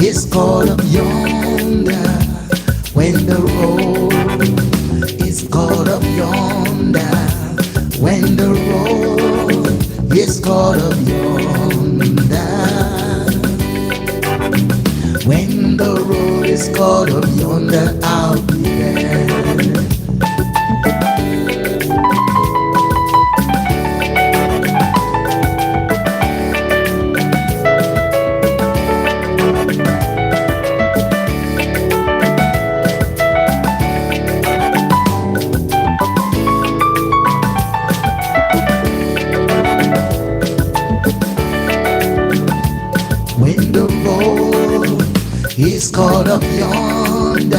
is caught up yonder. When the road is caught up yonder. When the road is caught up yonder. When the road is caught up yonder, I'll be there. He's caught up yonder.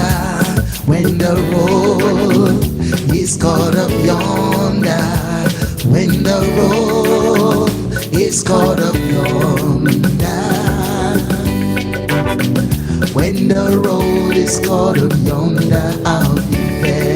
When the road is caught up yonder. When the road is caught up yonder. When the road is caught up yonder, I'll be there.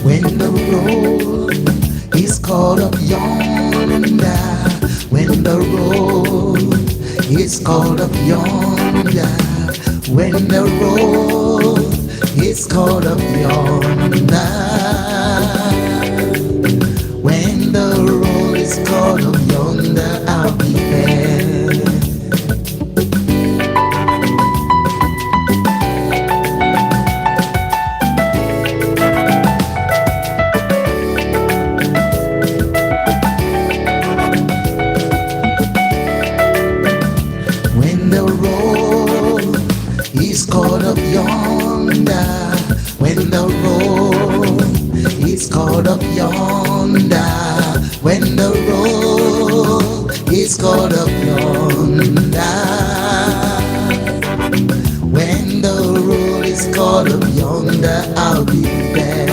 When the road is caught up yonder. When the road is caught up yonder. When the road is caught up yonder. When the road is caught up yonder, I'll be there. When the road is caught up yonder. When the road is caught up yonder. When the road is caught up yonder. When the road is caught up yonder, I'll be there.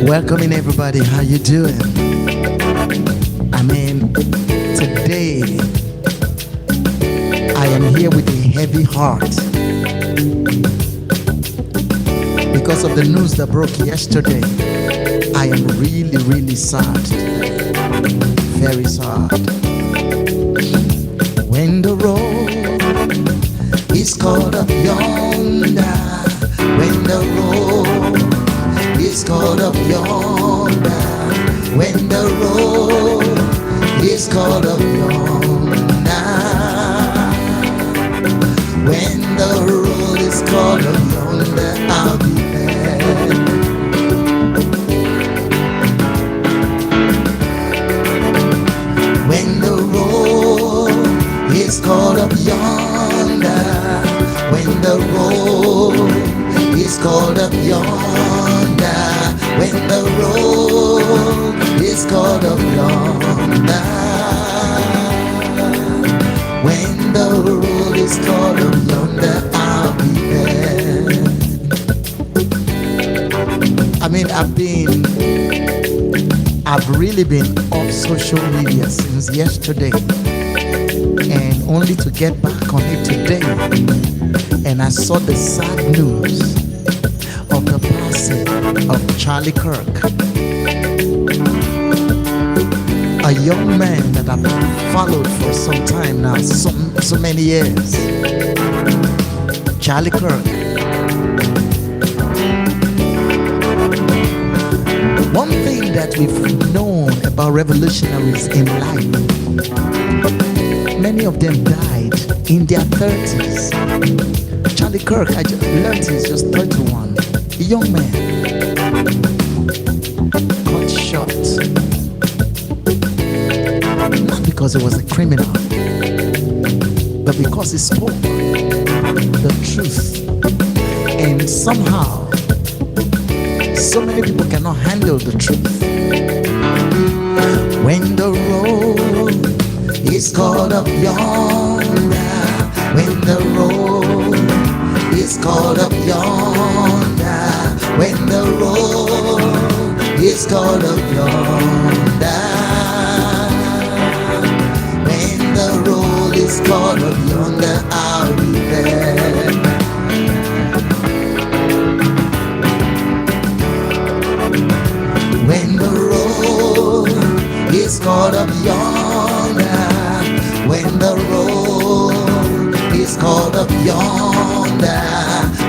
Welcoming everybody, how you doing? I mean, today I am here with a heavy heart because of the news that broke yesterday. I am really, really sad today. Very sad. When the road is caught up yonder. When the road is caught up yonder. When the road is caught up yonder. When the road is caught up yonder, I'll be there. When the road is caught up yonder. When the road is caught up yonder. When the road is caught up yonder. When the road is caught up yonder, I'll be there. I mean, I've really been off social media since yesterday, and only to get back on it today. And I saw the sad news of the passing of Charlie Kirk, a young man that I've followed for some time now, so many years. Charlie Kirk. One thing that we've known about revolutionaries in life, many of them died in their 30s. Charlie Kirk, I learned he's just 31, a young man, got shot. Not because he was a criminal, but because he spoke the truth. And somehow, so many people cannot handle the truth. When the road is called up yonder, when the road is called up yonder, when the road is called up yonder, when the road is called up yonder, I'll be there. When the road is called up yonder, when the road is called up yonder,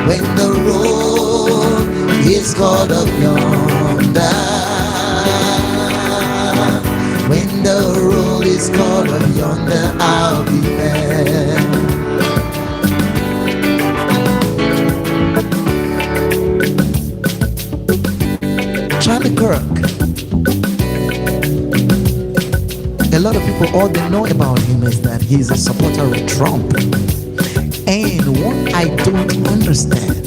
when the road is called up yonder, when the road is called up yonder, I'll be there. Charlie Kirk. A lot of people, all they know about him is that he's a supporter of Trump. And what I don't understand,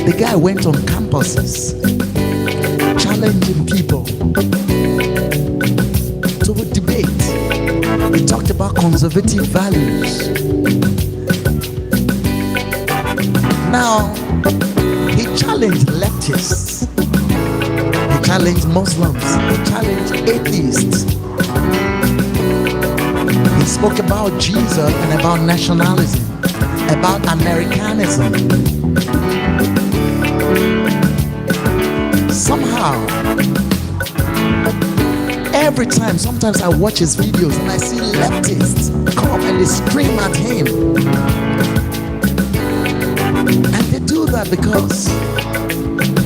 the guy went on campuses challenging people to a debate. He talked about conservative values. Now, he challenged leftists. He challenged Muslims. He challenged atheists. He spoke about Jesus and about nationalism, about Americanism. Somehow, every time, sometimes I watch his videos and I see leftists come and they scream at him. And they do that because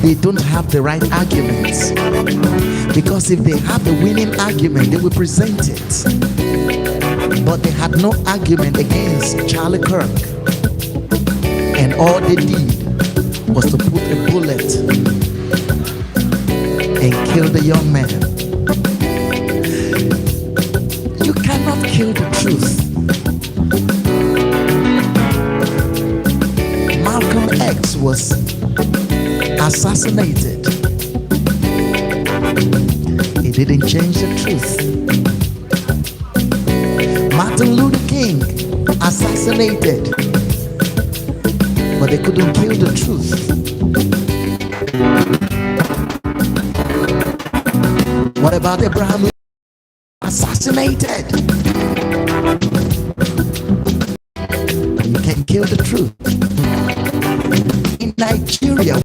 they don't have the right arguments. Because if they have the winning argument, they will present it. But they had no argument against Charlie Kirk. And all they did was to put a bullet and kill the young man. You cannot kill the truth. Malcolm X was assassinated. He didn't change the truth. Martin Luther King assassinated, but they couldn't kill the truth. What about Abraham? Assassinated. You can't kill the truth. In Nigeria,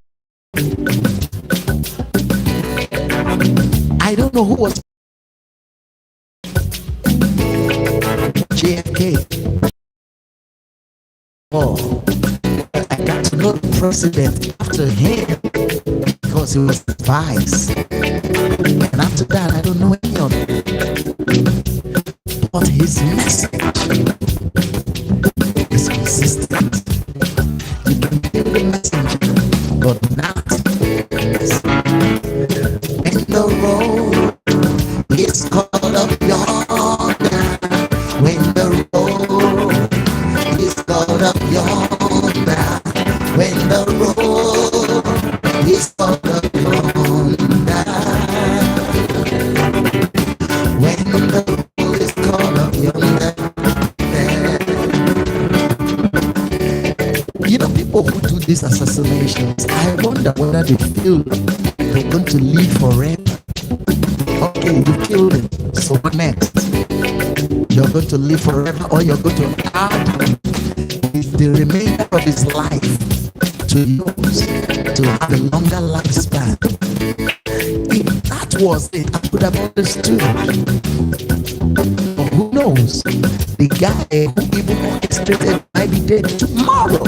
I don't know who was JFK. Oh, I got to know the president after him because he was vice. And after that, I don't know any of it. But his message is consistent. You can kill the messenger, but not the messenger. And the road is called up yonder. When the road is called up yonder. When the road is called up yonder. When the road is called up yonder. You know, people who do these assassinations, I wonder whether they feel they're going to live forever. Okay, you killed him, so what next? You're going to live forever, or you're going to add the remainder of his life to yours to have a longer lifespan. If that was it, I could have understood. But who knows? The guy who even orchestrated might be dead tomorrow.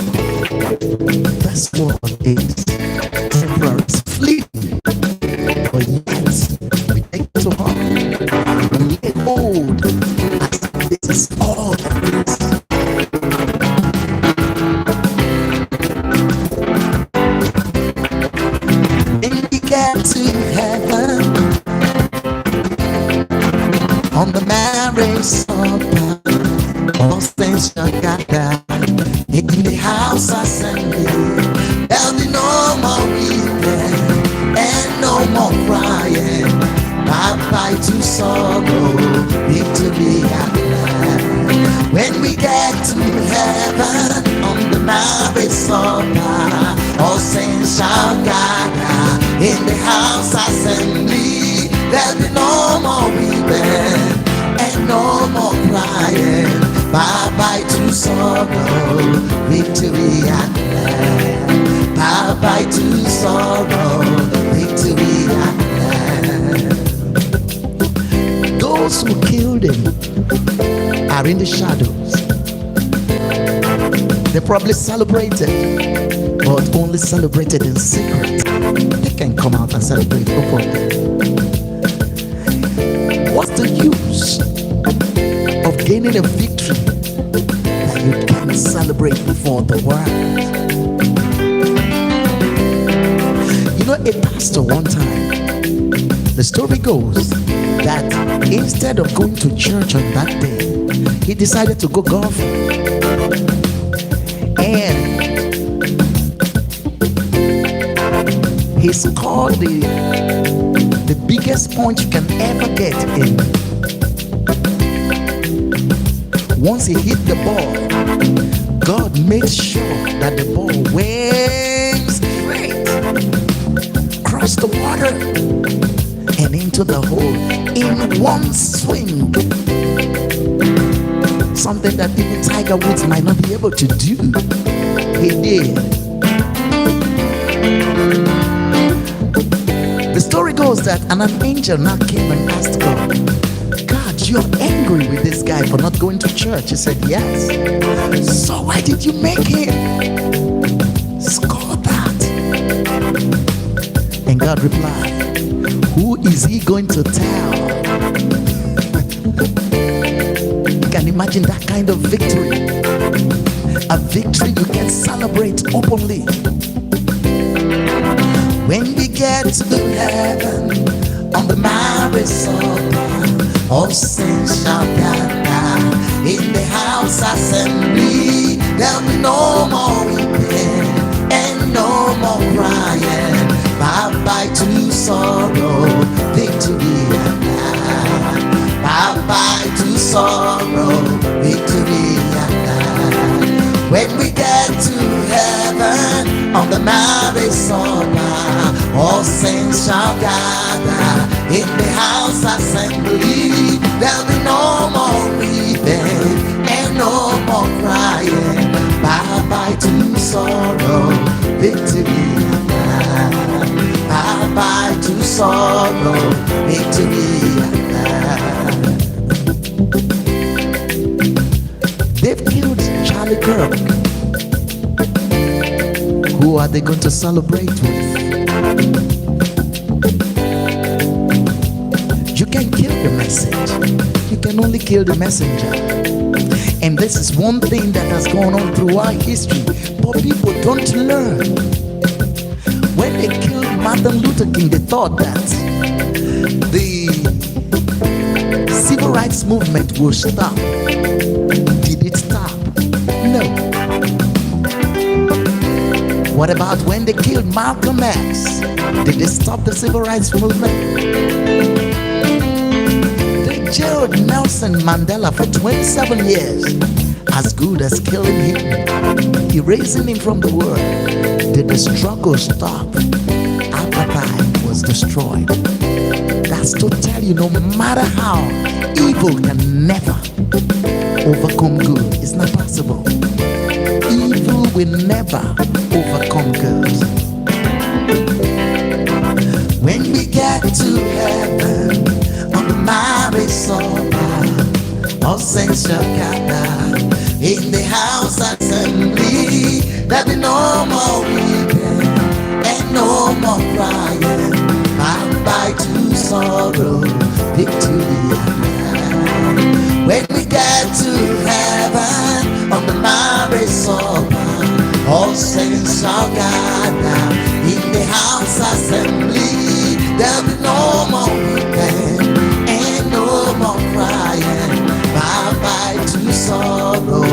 That's what it is. Temporary, it's fleeting. But yet, we take it to heart. We lay hold as this is all that is. And we get to heaven on the marriage supper. All saints shall gather in the house assembly. the house assembly, there'll be no more weeping and no more crying. Bye bye to sorrow, victory at hand. Bye bye to sorrow, victory at hand. Those who killed him are in the shadows. They probably celebrated, but only celebrated in secret. They can come out and celebrate openly. What's the use of gaining a victory that you can't celebrate before the world? You know, a pastor one time, the story goes that instead of going to church on that day, he decided to go golfing. And he scored the biggest point you can ever get in. Once he hit the ball, God made sure that the ball went straight across the water and into the hole in one swing. Something that even Tiger Woods might not be able to do. He did. The story goes that an angel now came and asked God, God, you're angry with this guy for not going to church. He said, yes. So why did you make him score that? And God replied, who is he going to tell? Can imagine that kind of victory, a victory you can celebrate openly. When we get to heaven on the marriage supper, all saints shall gather in the house assembly. There'll be no more weeping and no more crying. Bye bye to sorrow, victory at last. Bye bye to sorrow, victory at last. When we get to heaven on the marriage supper, all saints shall gather in the house assembly. There'll be no more weeping and no more crying. Bye bye to sorrow, victory at last. Bye bye to sorrow, victory at last. They've killed Charlie Kirk. Who are they going to celebrate with? You can kill the message. You can only kill the messenger. And this is one thing that has gone on throughout history, but people don't learn. When they killed Martin Luther King, they thought that the civil rights movement will stop. Did it stop? No. What about when they killed Malcolm X? Did they stop the civil rights movement? They jailed Nelson Mandela for 27 years. As good as killing him, erasing him from the world. Did the struggle stop? Apartheid was destroyed. That's to tell you, no matter how, evil can never overcome good. It's not possible. Evil will never overcome good. When we get to heaven on the marriage supper, all saints shall gather in the house assembly. There'll be no more weeping and no more crying. Bye bye to sorrow, victory at last. When we get to heaven on the marriage supper, all saints shall gather in the house assembly. There'll be no more weeping and no more crying. Bye bye to sorrow,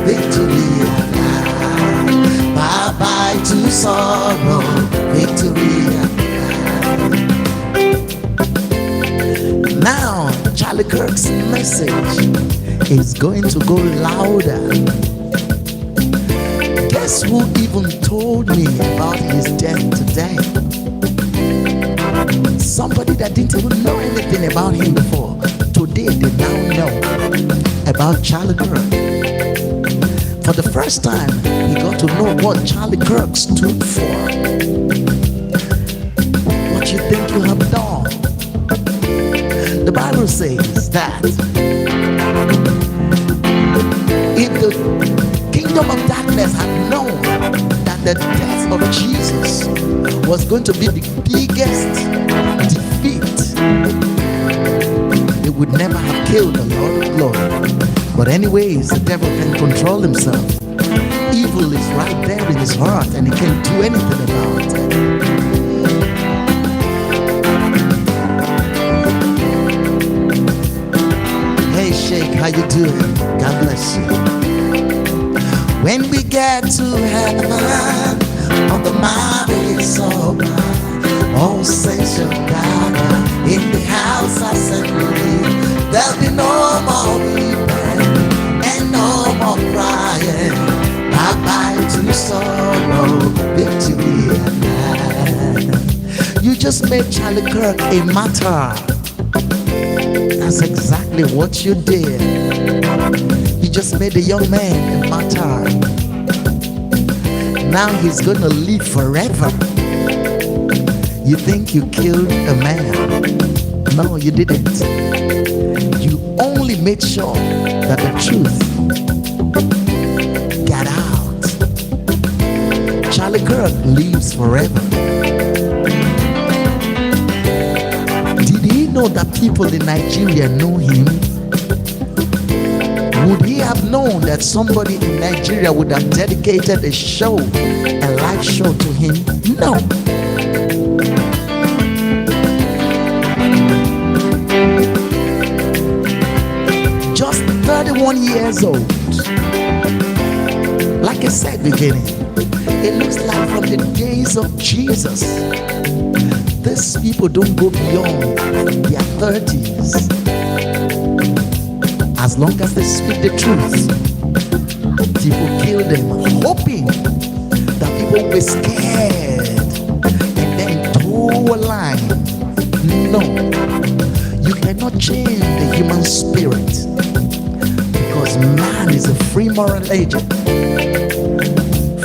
victory at last. Bye bye to sorrow, victory at last. Now Charlie Kirk's message is going to go louder. Guess who even told me about his death today? didn't even know anything about him before. Today they now know about Charlie Kirk. For the first time, he got to know what Charlie Kirk stood for. What you think you have done? The Bible says that if the kingdom of darkness had known that the death of Jesus was going to be the biggest defeat, they would never have killed the Lord of glory. But anyways, the devil can control himself. Evil is right there in his heart and he can't do anything about it. Hey Sheikh, how you doing? God bless you. When we get to heaven, on the mountain so high, all saints shall gather in the house assembly. There'll be no more weeping and no more crying. Bye-bye to sorrow, victory and life. You just made Charlie Kirk a martyr. That's exactly what you did. You just made a young man a martyr. Now he's gonna live forever. You think you killed a man? No, you didn't. You only made sure that the truth got out. Charlie Kirk lives forever. Did he know that people in Nigeria know him? Would he have known that somebody in Nigeria would have dedicated a show, a live show to him? No. Just 31 years old. Like I said beginning, it looks like from the days of Jesus, these people don't go beyond their 30s. As long as they speak the truth, people kill them, hoping that people will be scared and then toe a line. No, you cannot change the human spirit because man is a free moral agent.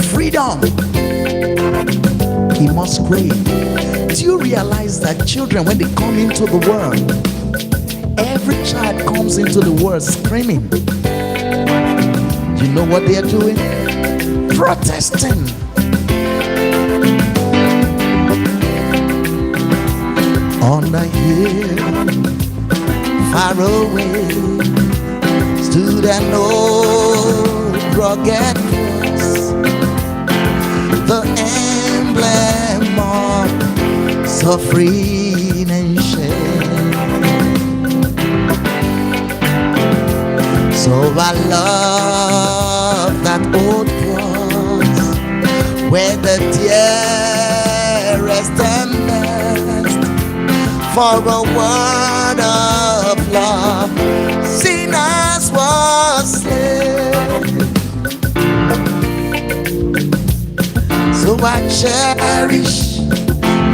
Freedom, he must crave. Do you realize that children, when they come into the world, every child comes into the world screaming? You know what they are doing? Protesting. On a hill far away stood an old rugged cross, the emblem of suffering and shame. So I love that old cross where the dearest and best for a word of love sinners was slain. So I cherish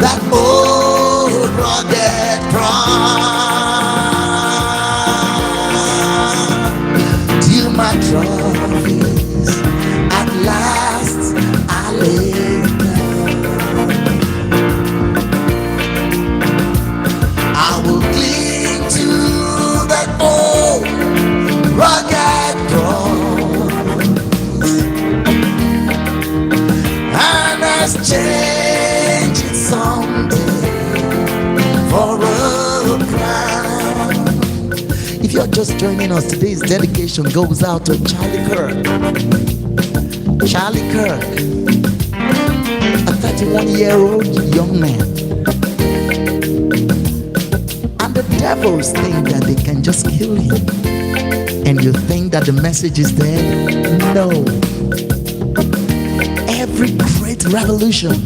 that old rugged cross. My trophies, at last I lay down. I will cling to that old rugged cross and exchange it someday for a crown. If you're just joining us, today's dedication goes out to Charlie Kirk. Charlie Kirk, a 31-year-old young man. And the devils think that they can just kill him. And you think that the message is there? No. Every great revolution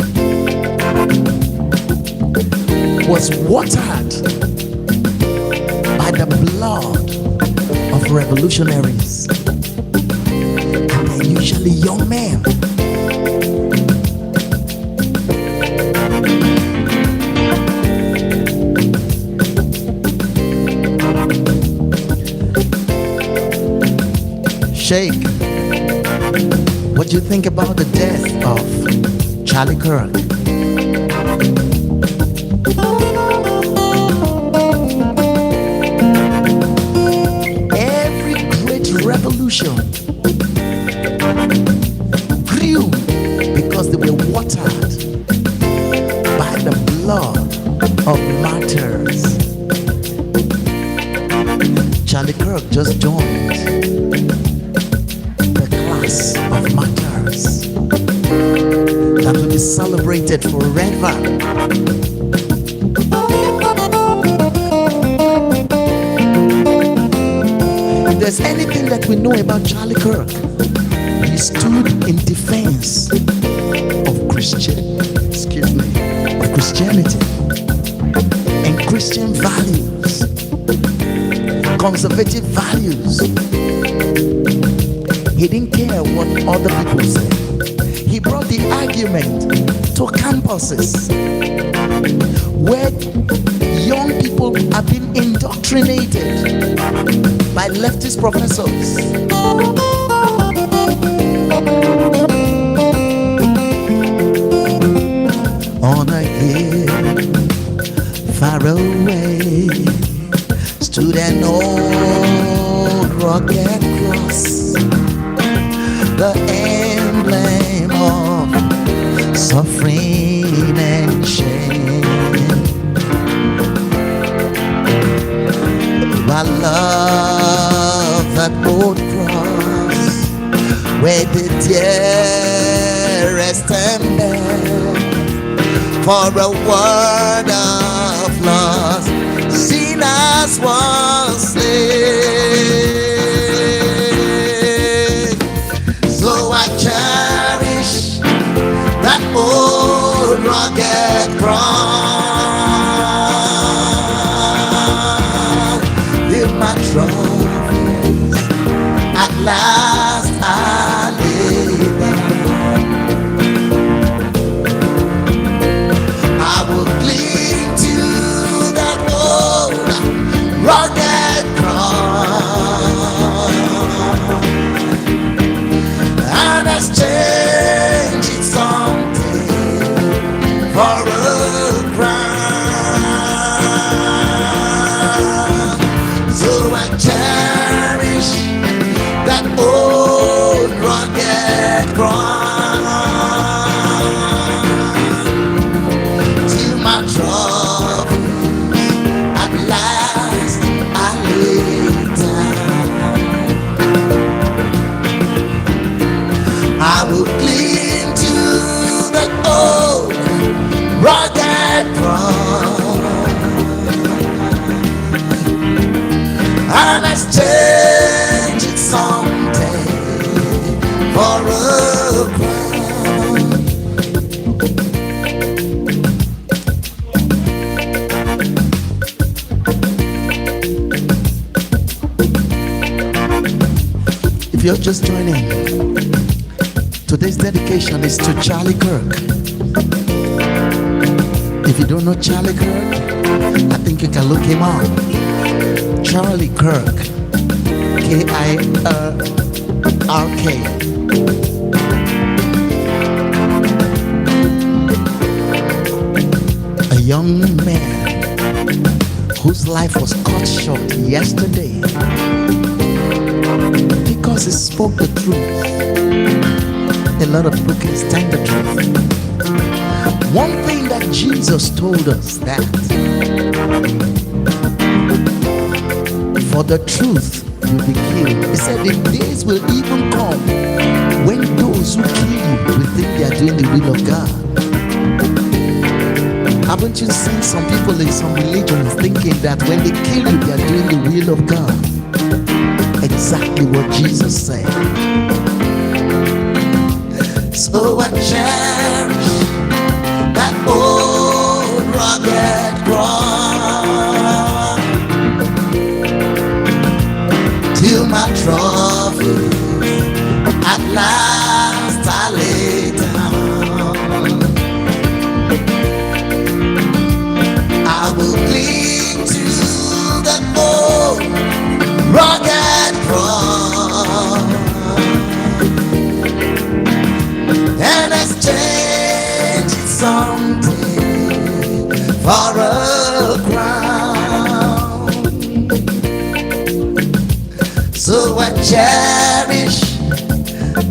was watered by the blood of revolutionaries, and they're usually young men. shake. What do you think about the death of Charlie Kirk? Every great revolution grew because they were watered by the blood of martyrs. Charlie Kirk just joined the class of martyrs that will be celebrated forever. If there's anything that we know about Charlie Kirk, he stood in defense of Christianity and Christian values, conservative values. He didn't care what other people said. He brought the argument to campuses where young people have been indoctrinated by leftist professors. On a hill far away stood an old rugged cross, the emblem of suffering and shame. I love that old cross where the dearest emblem for a word of loss sinners was slain. So I cherish that old rugged cross. In my trophies, at last I lay down. I will cling to that old rugged cross and exchange it someday for a crown. So I cherish that old rugged cross. Till my troubles at last I lay down. I will cling to that old rugged cross and exchange it someday for a crown. If you're just joining, today's dedication is to Charlie Kirk. If you don't know Charlie Kirk, I think you can look him up. Charlie Kirk, Kirk. A young man whose life was cut short yesterday because he spoke the truth. A lot of people can stand the truth. One thing that Jesus told us, that for the truth you'll be killed. He said the days will even come when those who kill you will think they are doing the will of God. Haven't you seen some people in some religions thinking that when they kill you they are doing the will of God? Exactly what Jesus said. So I cherish that old rugged cross till my trophy at last I lay down. I will cling to that old rugged cross something for a crown. So I cherish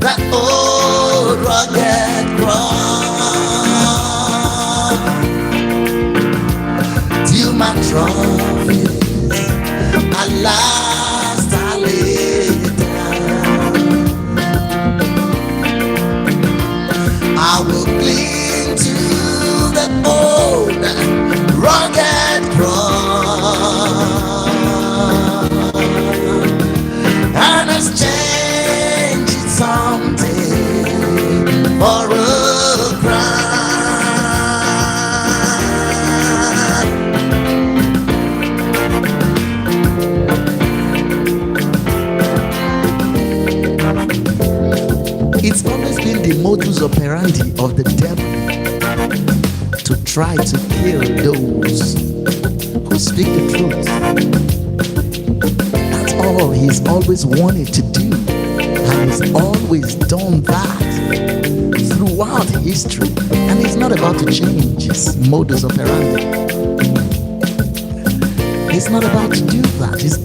that old rugged cross till my trophies at last I lay down. I will cling to the old rugged cross and exchange it someday for a crown. It's always been the modus operandi of the devil to try to kill those who speak the truth. That's all he's always wanted to do, and he's always done that throughout history, and he's not about to change his modus operandi. He's not about to do that. He's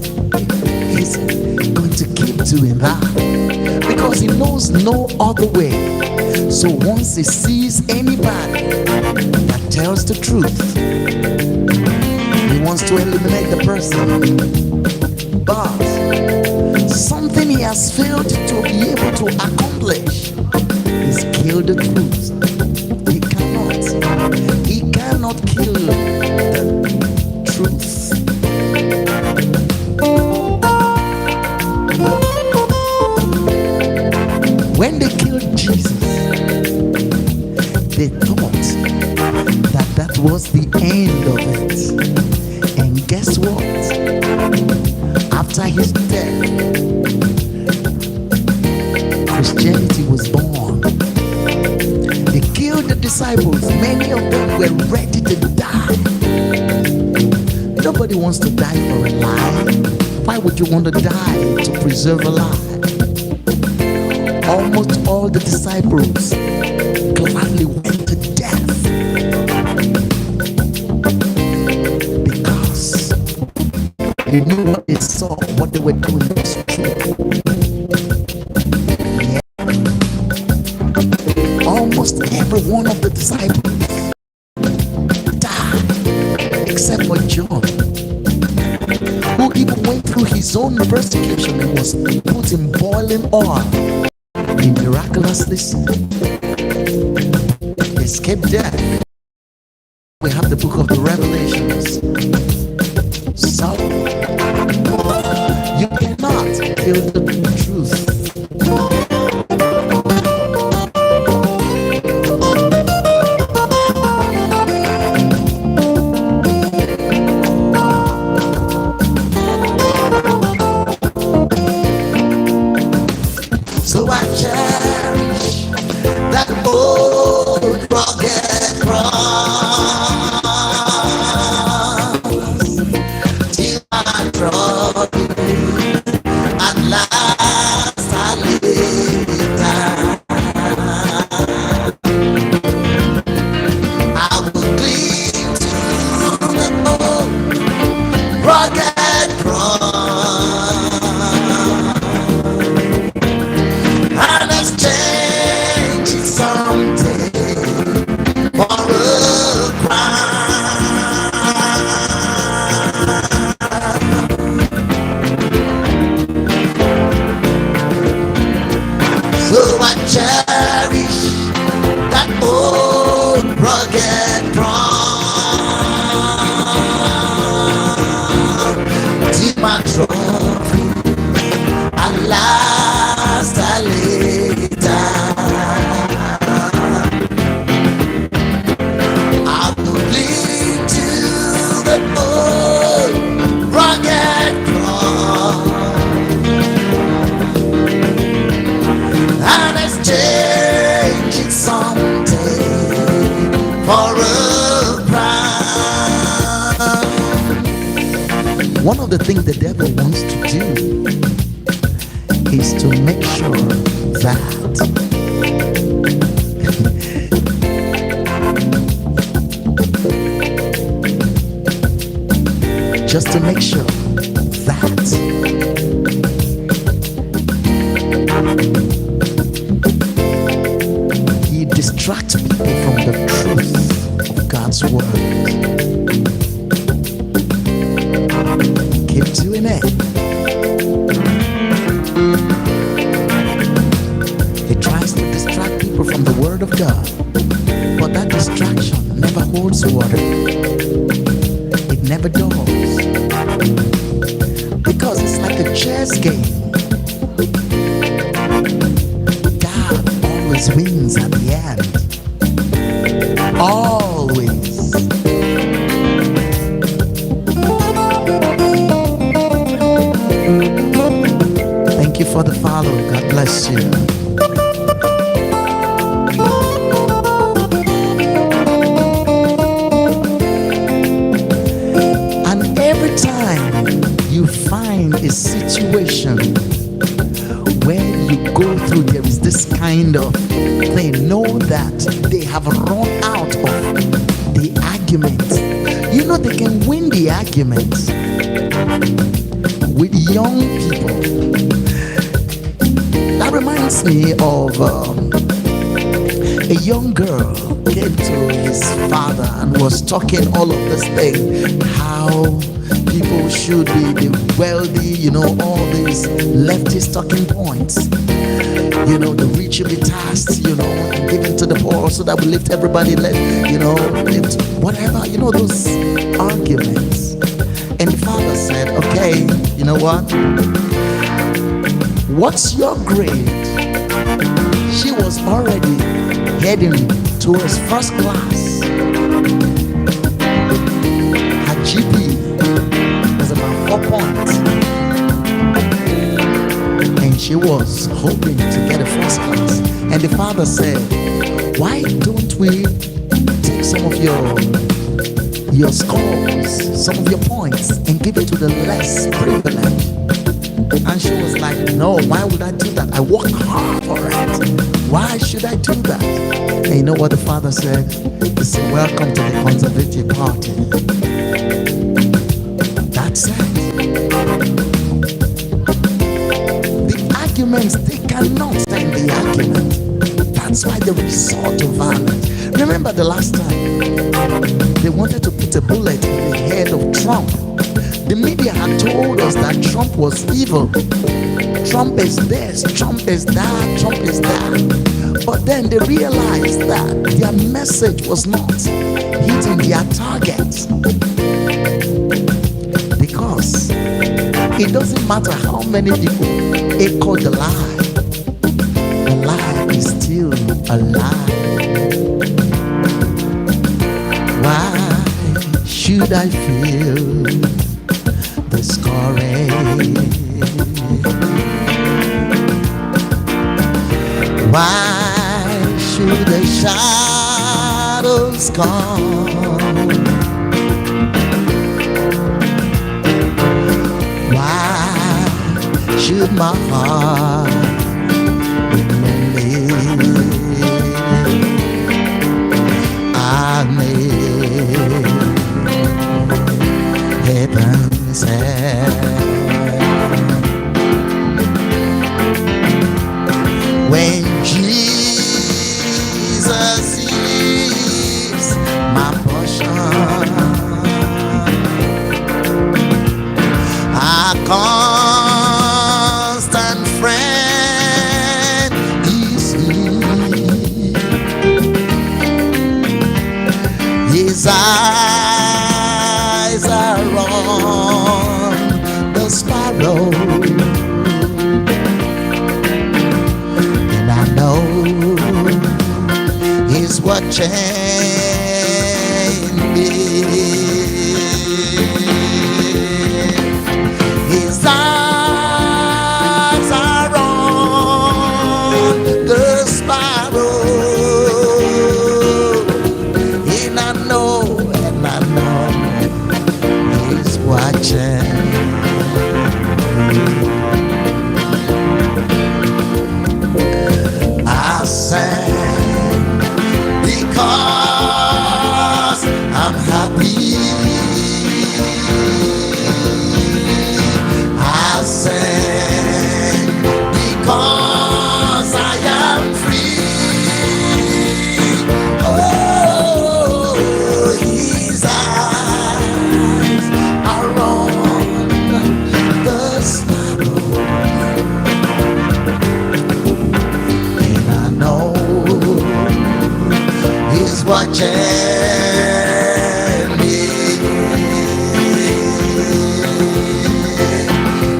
going to keep doing that because he knows no other way. So once he sees anybody that tells the truth, he wants to eliminate the person. But something he has failed to be able to accomplish is kill the truth. He cannot kill the truth. When they killed Jesus, they thought that that was the end of it. And guess what? After his death, Christianity was born. They killed the disciples. Many of them were ready to die. Nobody wants to die for a lie. Why would you want to die to preserve a lie? Almost all the disciples gladly went to death because they knew what they saw, what they were doing was true. Yeah. Almost every one of the disciples died except for John, who even went through his own persecution and was put in boiling oil. He miraculously escaped death. We have the book of the Revelations. So you cannot kill the truth. So I cherish that old rugged cross till I draw at last I lay down. I will cling to the old rugged cross and exchange it someday for a crown. So I cherish that old rugged cross till my trophy at last I lay down. I will cling to the old rugged cross and exchange it someday for a crown. One of the things the devil wants to do is to make sure that just to make sure that he distracts people from the truth of God's word. Keep doing it. He tries to distract people from the word of God, but that distraction never holds water. It never does. Because it's like a chess game. God always wins at the end. Always. Thank you for the follow. God bless you. And every time you find a situation where you go through, there is this kind of thing, know that they have run out of the argument. You know they can win the argument with young people. That reminds me of a young girl came to his father and was talking all of this thing, how people should be wealthy, you know, all these leftist talking points. You know, the rich should be taxed, you know, and given to the poor so that we lift everybody, you know, lift whatever, you know, those arguments. And the father said, okay, you know what? What's your grade? She was already heading towards first class. Her GP was about 4 points. And she was hoping to get a first class. And the father said, why don't we take some of your scores, some of your points, and give it to the less privileged? And she was like, no, why would I do that? I work hard for it. Why should I do that? And you know what the father said? He said, welcome to the Conservative Party. That's it. The arguments, they cannot stand the argument. That's why they resort to violence. Remember the last time they wanted to put a bullet in the head of Trump. The media had told us that Trump was evil. Trump is this, Trump is that, Trump is that. But then they realized that their message was not hitting their target. Because it doesn't matter how many people echo the lie is still a lie. Why should I feel discouraged? Why should the shadows come? Why should my heart be lonely? I made heaven's hell. When Jesus is my portion, a constant friend is He. His eyes are on the sparrow, and I know He's watching me. His eyes are on the sparrow, and I know He's watching. I sang because I'm happy.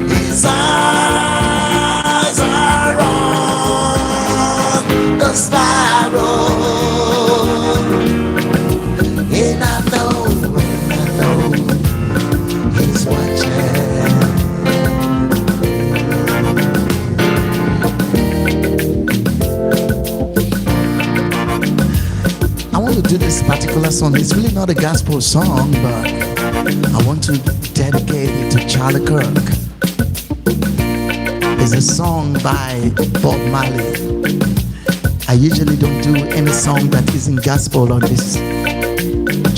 His eyes are on the sparrow, and I know he's watching. I want to do this particular song. It's really not a gospel song, but I want to dedicate it to Charlie Kirk. It's a song by Bob Marley. I usually don't do any song that isn't gospel on this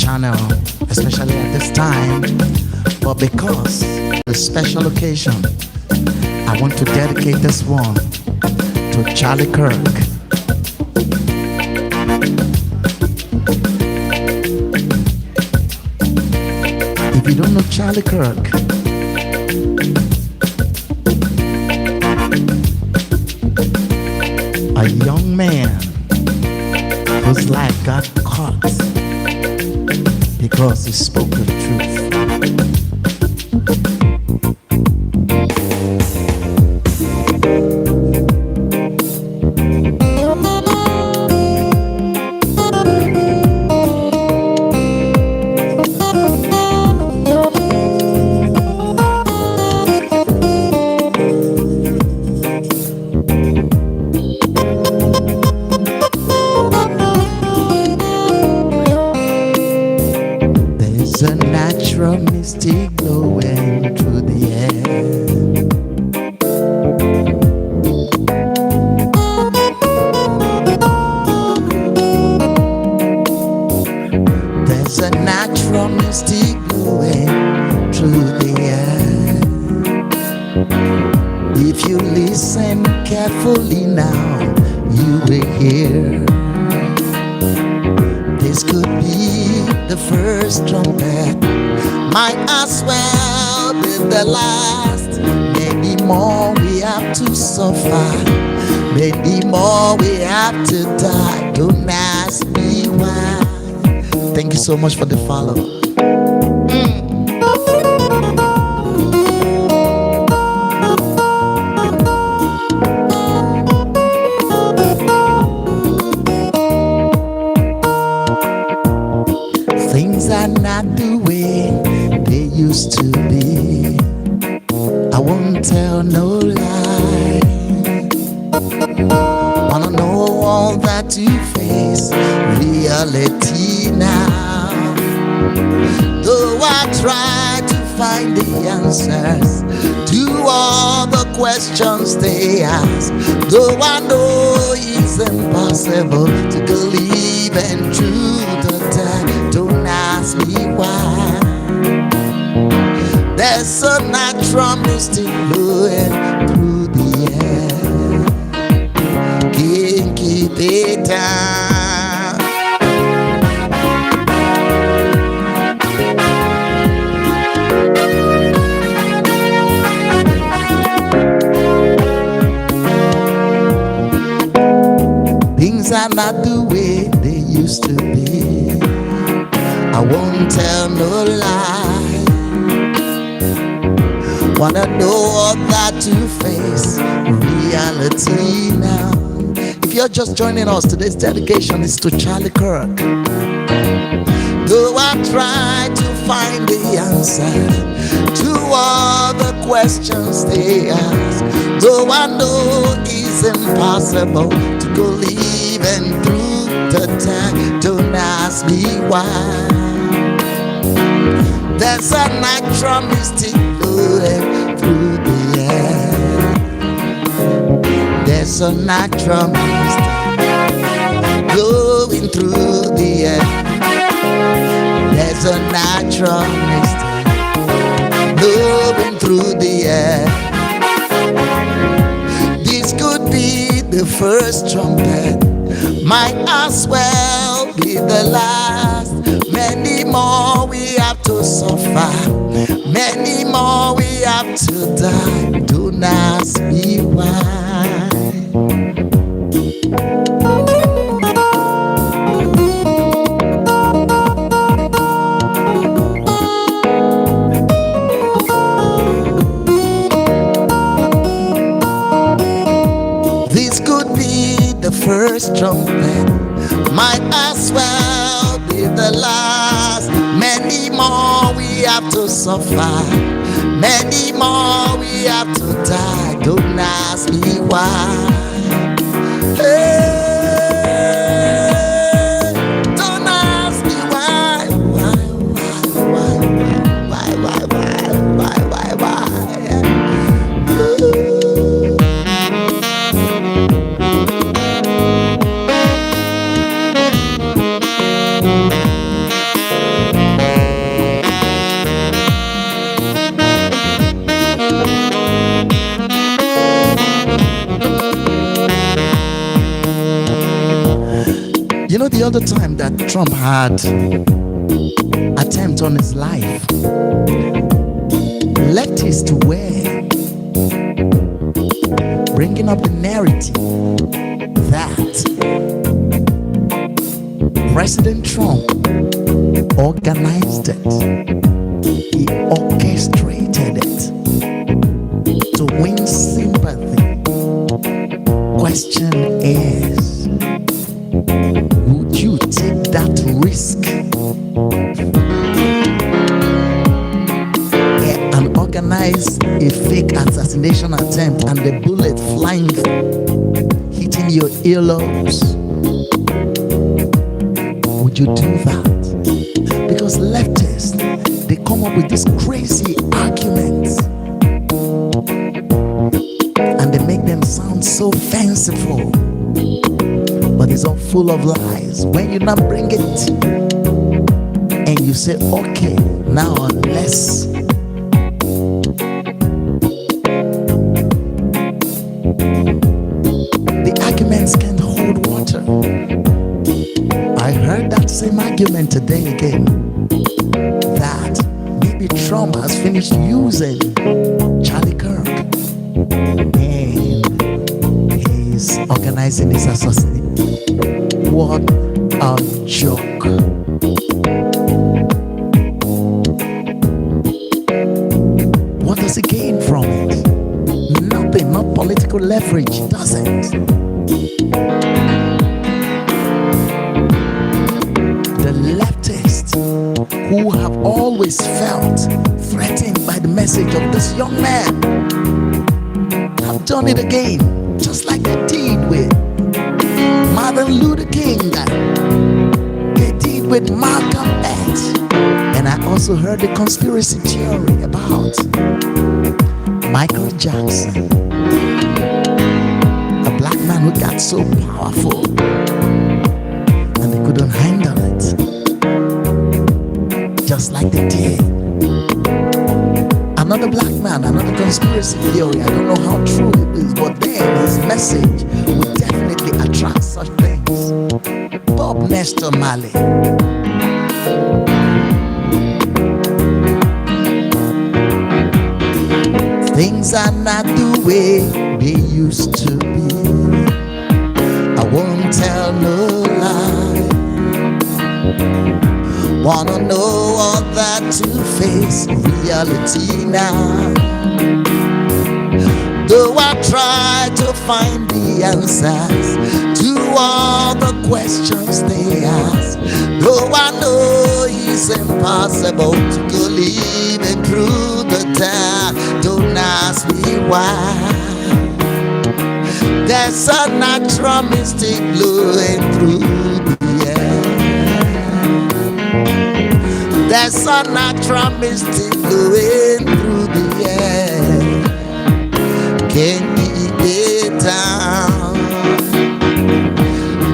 channel, especially at this time. But because the special occasion, I want to dedicate this one to Charlie Kirk. If you don't know Charlie Kirk, a young man whose life got caught because he spoke the truth. There's a natural mystic blowing through the air. There's a natural mystic blowing through the air. If you listen carefully now, you will hear. This could be the first trumpet, might as well be the last. Maybe more we have to suffer, maybe more we have to die. Don't ask me why. Thank you so much for the follow. Things are not the way they used to be. I won't tell no lie. Wanna know all that you face, reality now. Though I try to find the answers to all the questions they ask, though I know it's impossible to believe in truth or die. Don't ask me why. There's a natural mystic blowing through the air. Can't keep it down. Things are not the way they used to be. I won't tell no lie. Wanna know all that to face, reality now. If you're just joining us, today's dedication is to Charlie Kirk. Though I try to find the answer to all the questions they ask, though I know it's impossible to believe in through the time. Don't ask me why. There's a natural mystic blowing through the air. There's a natural mystic blowing through the air. There's a natural mystic blowing through the air. This could be the first trumpet, might as well be the last. Many more we have to suffer, many more we have to die. Don't ask me why. trumpet might as well be the last. Many more we have to suffer, many more we have to die. Don't ask me why. Hey, don't ask me why. You know, the other time that Trump had attempt on his life, leftists were bringing up the narrative that President Trump organized it, he orchestrated it to win sympathy. Question is, would you take that risk and organize a fake assassination attempt and the bullet flying, hitting your earlobes? Would you do that? Because leftists, they come up with these crazy arguments and they make them sound so fanciful, but it's all full of lies. When you now bring it and you say, okay, now unless the arguments can't hold water. I heard that same argument today again, that maybe Trump has finished using Charlie Kirk and he's organizing his assassination. What a joke. What does he gain from it? Nothing, not political leverage, doesn't. The leftists who have always felt threatened by the message of this young man have done it again, just like they did with Martin Luther King, they did with Malcolm X. And I also heard the conspiracy theory about Michael Jackson, a black man who got so powerful and they couldn't handle it, just like they did. Another black man, another conspiracy theory, I don't know how true it is, but then his message would definitely attract such things. Bob Nestor Marley. Things are not the way they used to be. I won't tell no lie. Wanna know all that to face reality now. Though I try to find the answers to all the questions they ask, though I know it's impossible to go living through the time, don't ask me why. There's a natural mystic blowing through the air. There's a natural mystic blowing through the air. Can't keep it down.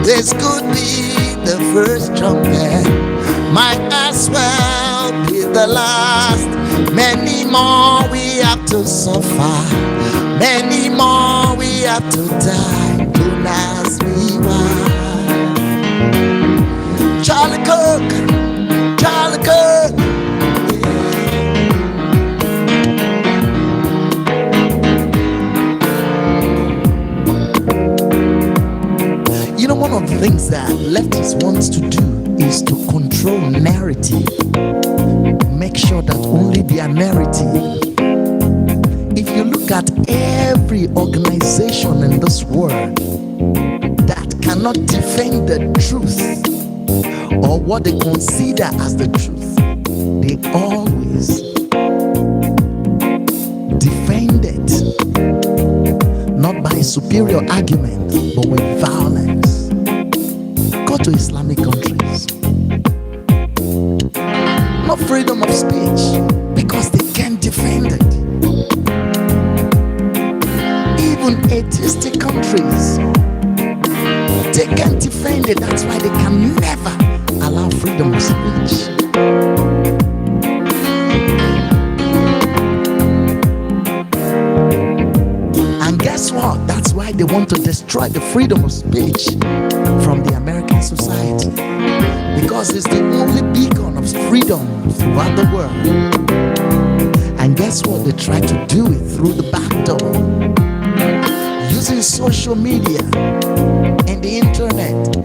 This could be the first trumpet, might as well be the last. Many more we have to suffer, many more we have to die. Don't ask me why. Charlie Kirk, Charlie Kirk. You know, one of the things that leftists wants to do is to control narrative. Make sure that only their narrative. If you look at every organization in this world that cannot defend the truth or what they consider as the truth. They always defend it, not by superior argument, but with violence. Go to Islamic countries. No freedom of speech because they can't defend it. Even atheistic countries, they can't defend it. That's why they can never allow freedom of speech. And guess what? That's why they want to destroy the freedom of speech from the American society, because it's the only beacon of freedom throughout the world. And guess what? They try to do it through the back door, using social media and the internet.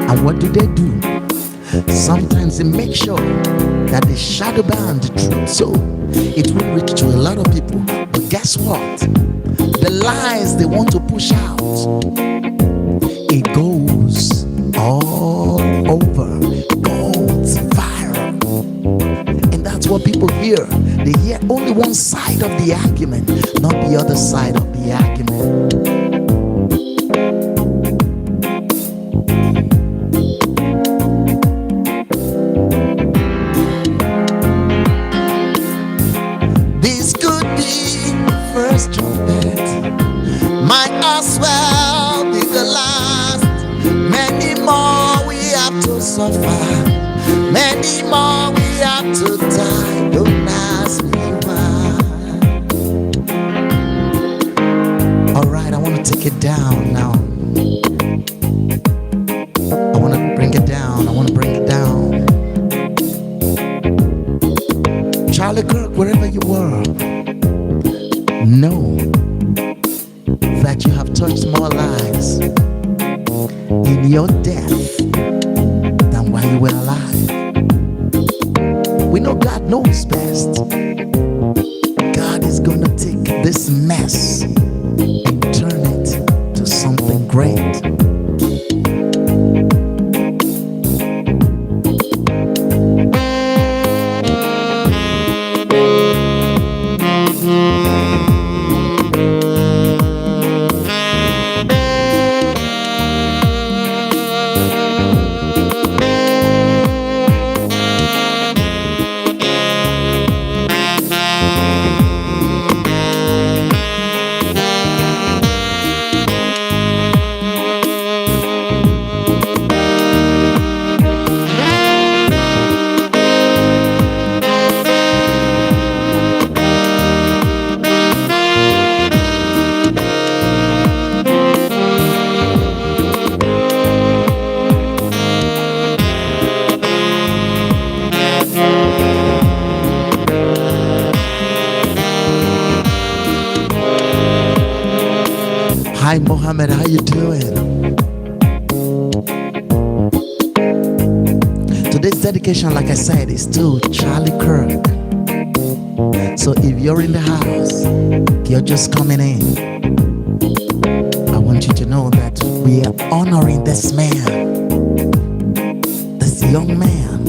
And what do? Sometimes they make sure that they shadow ban the truth so it will reach to a lot of people. But guess what? The lies they want to push out, it goes all over, goes viral. And that's what people hear. They hear only one side of the argument, not the other side of the argument. This could be the first trumpet, might as well be the last. Many more we have to suffer, many more we have to die. Don't ask me why. Alright, I want to take it down now. I want to bring it down. Charlie Kirk, wherever you were, know that you have touched more lives in your death than while you were alive. We know God knows best. God is going to take this mess and turn it to something great. Hi Mohammed, how you doing? Today's dedication, like I said, is to Charlie Kirk. So if you're in the house, if you're just coming in, I want you to know that we are honoring this man, this young man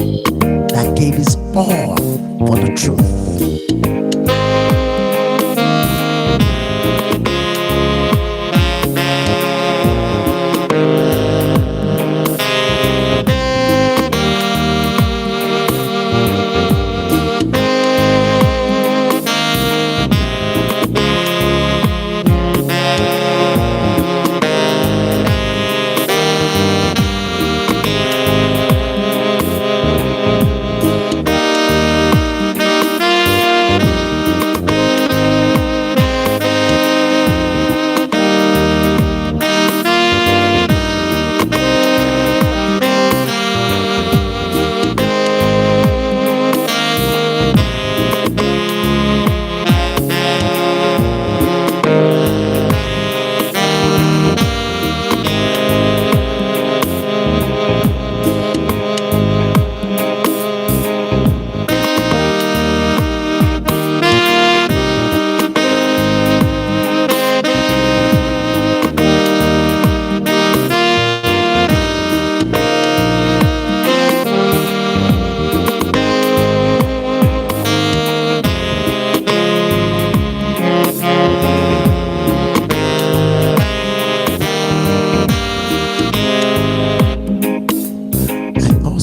that gave his all for the truth.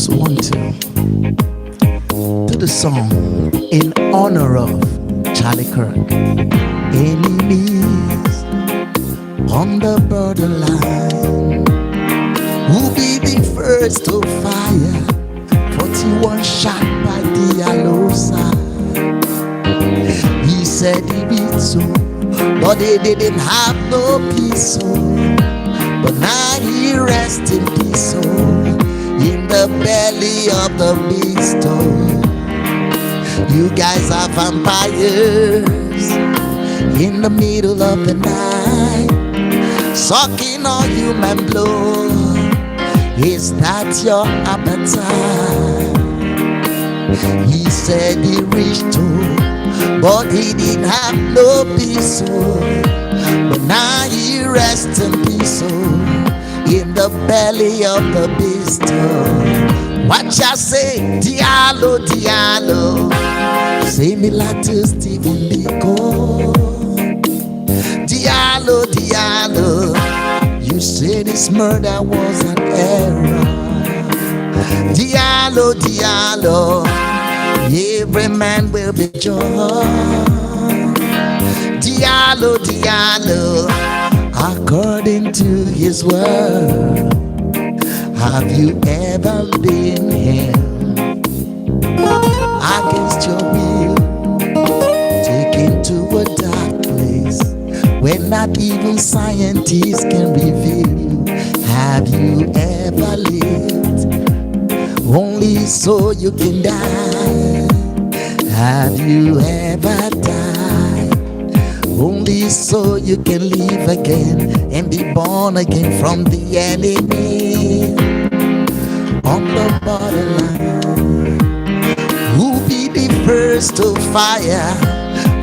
just want to do the song in honor of Charlie Kirk. Enemies on the borderline, who'll be the first to fire? 41 shot by the yellow side. He said he beat so, but they didn't have no peace, so. But now he rests in peace, so, in the belly of the beast, oh. You guys are vampires in the middle of the night, sucking on human blood. Is that your appetite? He said he reached to, but he didn't have no peace, oh. But now he rests in peace, oh, in the belly of the beast, oh. What ya say? Diallo, Diallo. Say me like to Stephen Biko. Diallo, Diallo. You say this murder was an error. Diallo, Diallo. Every man will be judged. Diallo, Diallo. According to his word. Have you ever been held against your will, taken to a dark place where not even scientists can reveal you? Have you ever lived only so you can die? Have you ever died only so you can live again and be born again from the enemy? On the borderline, who'll be the first to fire?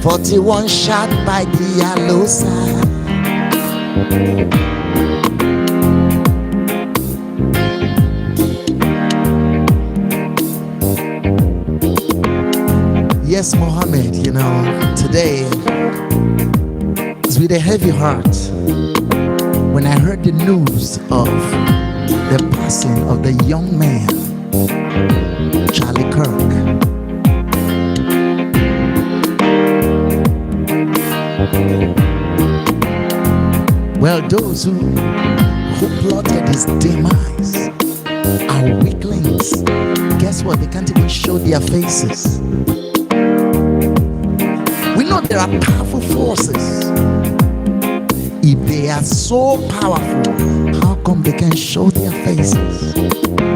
41 shot by the yellow side. Yes, Mohammed, you know, today it's with a heavy heart when I heard the news of the passing of the young man, Charlie Kirk. Well, those who plotted his demise are weaklings. Guess what? They can't even show their faces. We know there are powerful forces. If they are so powerful, how come they can show their faces?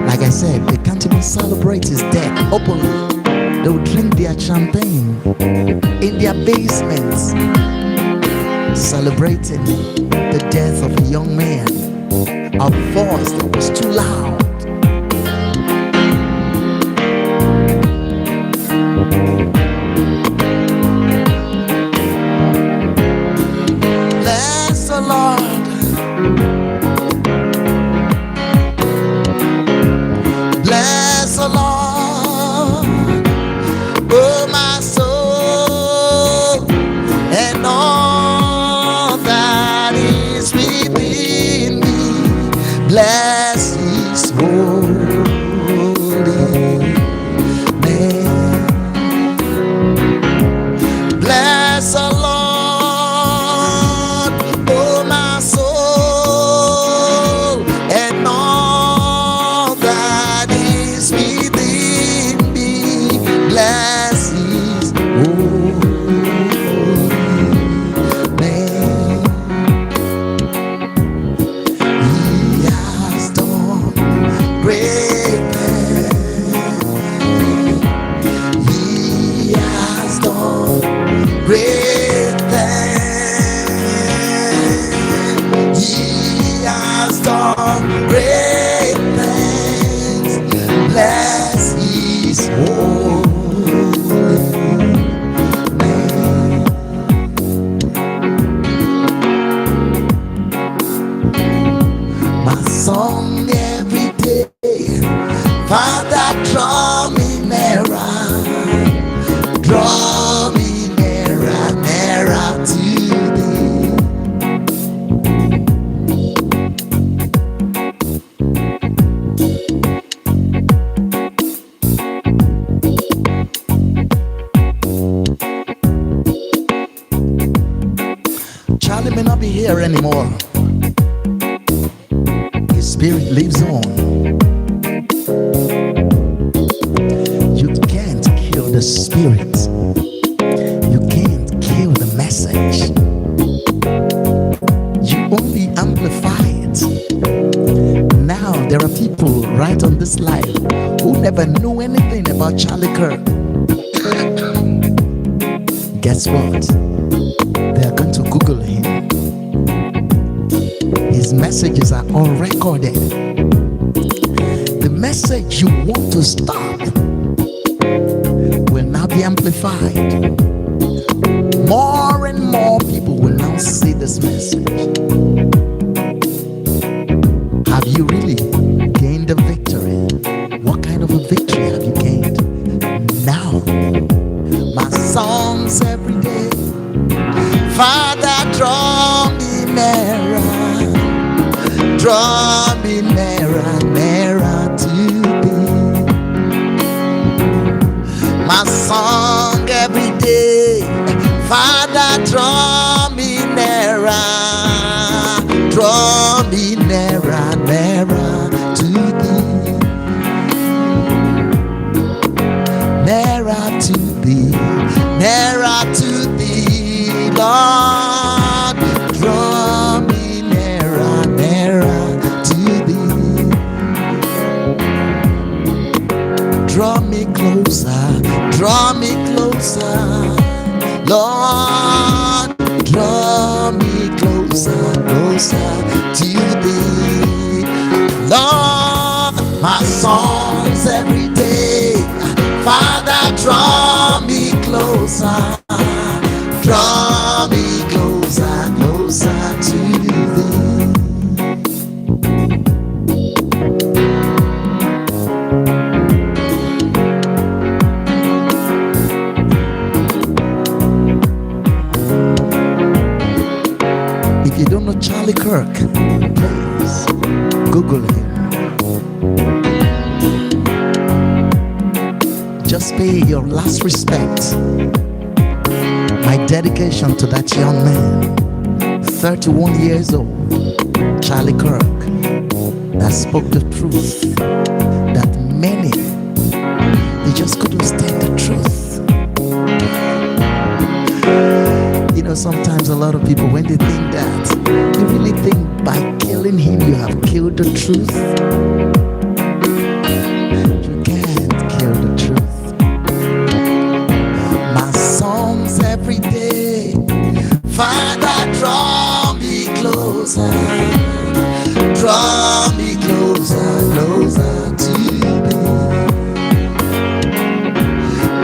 Like I said, they can't even celebrate his death openly. They will drink their champagne in their basements, celebrating the death of a young man. A voice that was too loud. Bless the Lord. Bless the Lord, oh my soul, and all that is within me. Bless his holy name. Bless the Lord, oh my soul, and all that is within me. Bless his holy name. He has done great things. He has done great things. He has done great things. Bless his holy name. My song every day, Father, draw me nearer, draw me nearer, nearer to thee. here anymore. His spirit lives on. You can't kill the spirit. You can't kill the message. You only amplify it. Now there are people right on this life who never knew anything about Charlie Kirk. Guess what? They are going to Google him. His messages are all recorded. The message you want to stop will now be amplified. More and more people will now see this message. Have you really gained a victory? What kind of a victory have you gained? Now, my songs every day. Father, draw me nearer. Draw me nearer, nearer to thee. My song every day. Father, draw me nearer. Draw me nearer, nearer to thee. Nearer to thee. Nearer to thee, Lord. Draw me nearer, nearer to thee. Draw me closer, Lord. Draw me closer, closer to thee. Lord, my songs every day. Father, draw me closer. Draw me closer, closer to thee. If you don't know Charlie Kirk, please Google him. Just pay your last respect. My dedication to that young man, 31 years old, Charlie Kirk, that spoke the truth, that many, they just couldn't stand the truth. You know, sometimes a lot of people, when they think that, they really think by killing him, you have killed the truth. You can't kill the truth. My songs every day. Father, draw me closer. Draw me closer, closer to thee.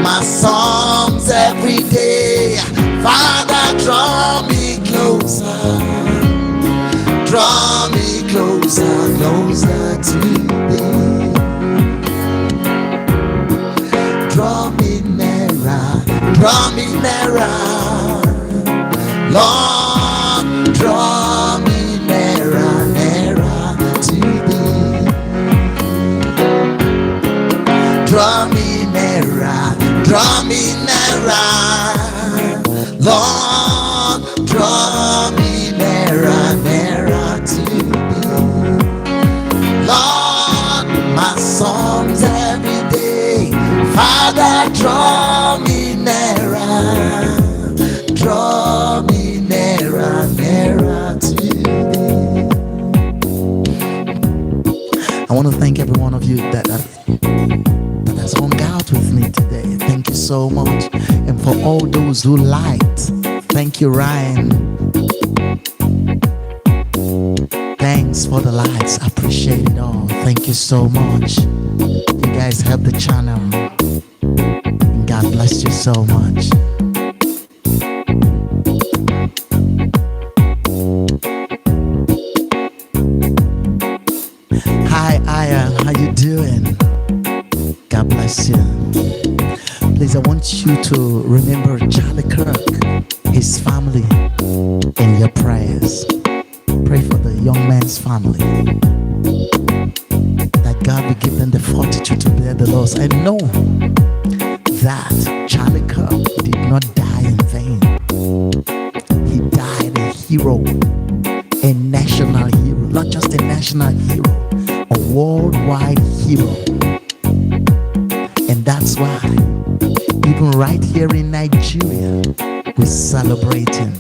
My songs every day. Father, draw me closer. Draw me closer, closer to thee. Draw me nearer, Lord, draw me nearer, nearer to thee. Draw me nearer, Lord, draw me nearer, nearer to thee. Lord, my songs every day. Father, draw me nearer. Draw me nearer, nearer to thee. I want to thank every one of you that has hung out with me today. Thank you so much. And for all those who liked, thank you, Ryan. Thanks for the likes. I appreciate it all. Thank you so much. You guys help the channel. And God bless you so much. Hi, Aya. How you doing? God bless you. Please, I want you to remember Charlie Kirk, his family, in your prayers. Pray for the young man's family, that God will give them the fortitude to bear the loss. I know that Charlie Kirk did not die in vain. He died a hero. a national hero, not just a national hero, a worldwide hero. And that's why, even right here in Nigeria, we're celebrating.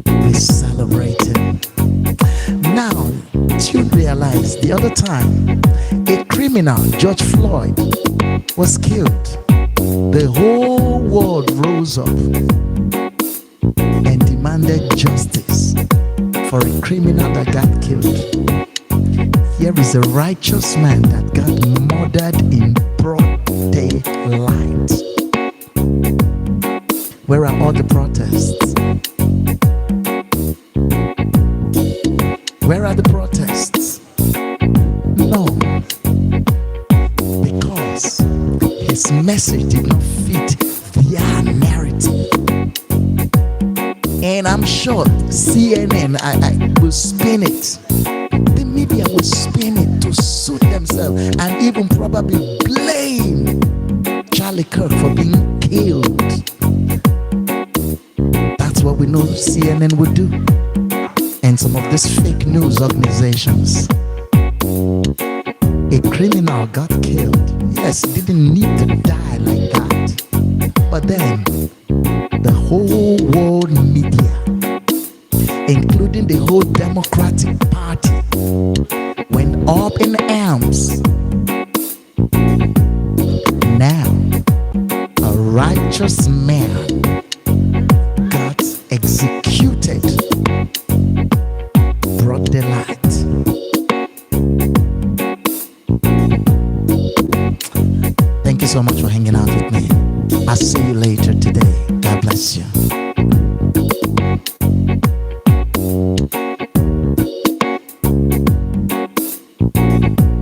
We're celebrating. Now, do you realize the other time a criminal, George Floyd, was killed? The whole world rose up and demanded justice for a criminal that got killed. Here is a righteous man that got murdered in broad daylight. Where are all the protests? Where are the protests? No, because his message did not fit their narrative. And I'm sure CNN I will spin it. The media will spin it to suit themselves and even probably blame Charlie Kirk for being killed. That's what we know CNN would do. And some of these fake news organizations. A criminal got killed. Yes, he didn't need to die like that. But then, the whole world media, including the whole Democratic Party, went up in arms. Now, a righteous man got executed. Broad daylight. Thank you so much for hanging out with me. I'll see you later.